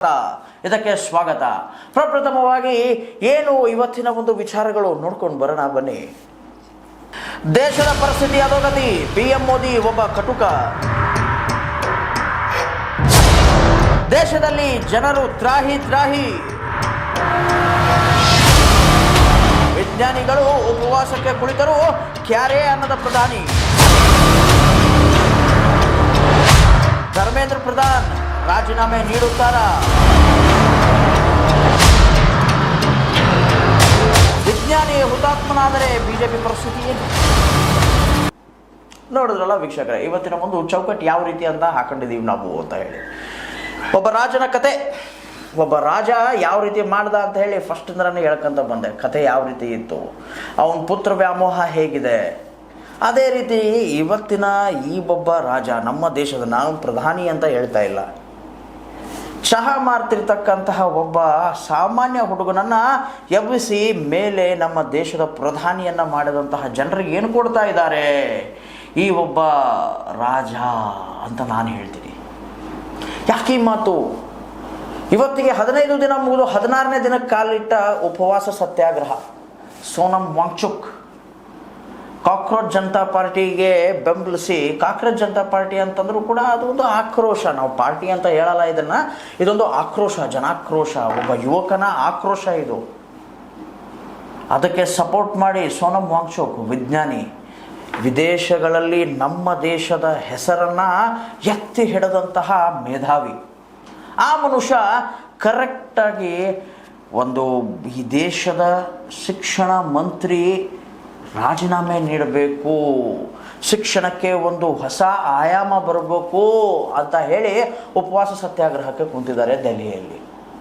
ಇದಕ್ಕೆ ಸ್ವಾಗತ. ಪ್ರಪ್ರಥಮವಾಗಿ ಏನು ಇವತ್ತಿನ ಒಂದು ವಿಚಾರಗಳು ನೋಡ್ಕೊಂಡು ಬರೋಣ ಬನ್ನಿ. ದೇಶದ ಪರಿಸ್ಥಿತಿ ಅಧೋಗತಿ, PM ಮೋದಿ ಒಬ್ಬ ಕಟುಕ. ದೇಶದಲ್ಲಿ ಜನರು ತ್ರಾಹಿ. ವಿಜ್ಞಾನಿಗಳು ಉಪವಾಸಕ್ಕೆ ಕುಳಿತರು, ಕ್ಯಾರೆ ಅನ್ನದ ಪ್ರಧಾನಿ. ಧರ್ಮೇಂದ್ರ ಪ್ರಧಾನ್ ರಾಜೀನಾಮೆ ನೀಡುತ್ತಾರಾ? ವಿಜ್ಞಾನಿ ಹುತಾತ್ಮನಾದರೆ ಬಿಜೆಪಿ ಪರಿಸ್ಥಿತಿ ಏನು? ನೋಡಿದ್ರಲ್ಲ ವೀಕ್ಷಕರೇ, ಇವತ್ತಿನ ಒಂದು ಚೌಕಟ್ಟು ಯಾವ ರೀತಿ ಅಂತ ಹಾಕೊಂಡಿದೀವಿ ನಾವು ಅಂತ ಹೇಳಿ. ಒಬ್ಬ ರಾಜನ ಕತೆ, ಒಬ್ಬ ರಾಜ ಯಾವ ರೀತಿ ಮಾಡ್ದ ಅಂತ ಹೇಳಿ ಫಸ್ಟ್ ಇಂದನೇ ಹೇಳ್ಕೊಂತ ಬಂದೆ. ಕತೆ ಯಾವ ರೀತಿ ಇತ್ತು, ಅವನ ಪುತ್ರ ವ್ಯಾಮೋಹ ಹೇಗಿದೆ, ಅದೇ ರೀತಿ ಇವತ್ತಿನ ಈ ಒಬ್ಬ ರಾಜ ನಮ್ಮ ದೇಶದ, ನಾವು ಪ್ರಧಾನಿ ಅಂತ ಹೇಳ್ತಾ ಇಲ್ಲ, ಚಹಾ ಮಾರ್ತಿರ್ತಕ್ಕಂತಹ ಒಬ್ಬ ಸಾಮಾನ್ಯ ಹುಡುಗನನ್ನ ಎಬ್ಬಿಸಿ ಮೇಲೆ ನಮ್ಮ ದೇಶದ ಪ್ರಧಾನಿಯನ್ನ ಮಾಡಿದಂತಹ ಜನರಿಗೆ ಏನು ಕೊಡ್ತಾ ಇದ್ದಾರೆ ಈ ಒಬ್ಬ ರಾಜ ಅಂತ ನಾನು ಹೇಳ್ತೀನಿ. ಯಾಕೆ ಈ ಮಾತು? ಇವತ್ತಿಗೆ 15 ದಿನ ಮುಗಿದು 16ನೇ ದಿನಕ್ಕೆ ಕಾಲಿಟ್ಟ ಉಪವಾಸ ಸತ್ಯಾಗ್ರಹ. ಸೋನಂ ವಾಂಗ್ಚುಕ್ ಕಾಕ್ರೋಚ್ ಜನತಾ ಪಾರ್ಟಿಗೆ ಬೆಂಬಲಿಸಿ, ಕಾಕ್ರೋಚ್ ಜನತಾ ಪಾರ್ಟಿ ಅಂತಂದ್ರೂ ಕೂಡ ಅದು ಒಂದು ಆಕ್ರೋಶ, ನಾವು ಪಾರ್ಟಿ ಅಂತ ಹೇಳಲ್ಲ ಇದನ್ನ, ಇದೊಂದು ಆಕ್ರೋಶ, ಜನಾಕ್ರೋಶ, ಒಬ್ಬ ಯುವಕನ ಆಕ್ರೋಶ ಇದು. ಅದಕ್ಕೆ ಸಪೋರ್ಟ್ ಮಾಡಿ ಸೋನಂ ವಾಂಗ್ಚುಕ್ ವಿಜ್ಞಾನಿ, ವಿದೇಶಗಳಲ್ಲಿ ನಮ್ಮ ದೇಶದ ಹೆಸರನ್ನ ಎತ್ತಿ ಹಿಡಿದಂತಹ ಮೇಧಾವಿ. ಆ ಮನುಷ್ಯ ಕರೆಕ್ಟಾಗಿ ಒಂದು ಈ ದೇಶದ ಶಿಕ್ಷಣ ಮಂತ್ರಿ ರಾಜೀನಾಮೆ ನೀಡಬೇಕು, ಶಿಕ್ಷಣಕ್ಕೆ ಒಂದು ಹೊಸ ಆಯಾಮ ಬರಬೇಕು ಅಂತ ಹೇಳಿ ಉಪವಾಸ ಸತ್ಯಾಗ್ರಹಕ್ಕೆ ಕುಂತಿದ್ದಾರೆ ದೆಹಲಿಯಲ್ಲಿ.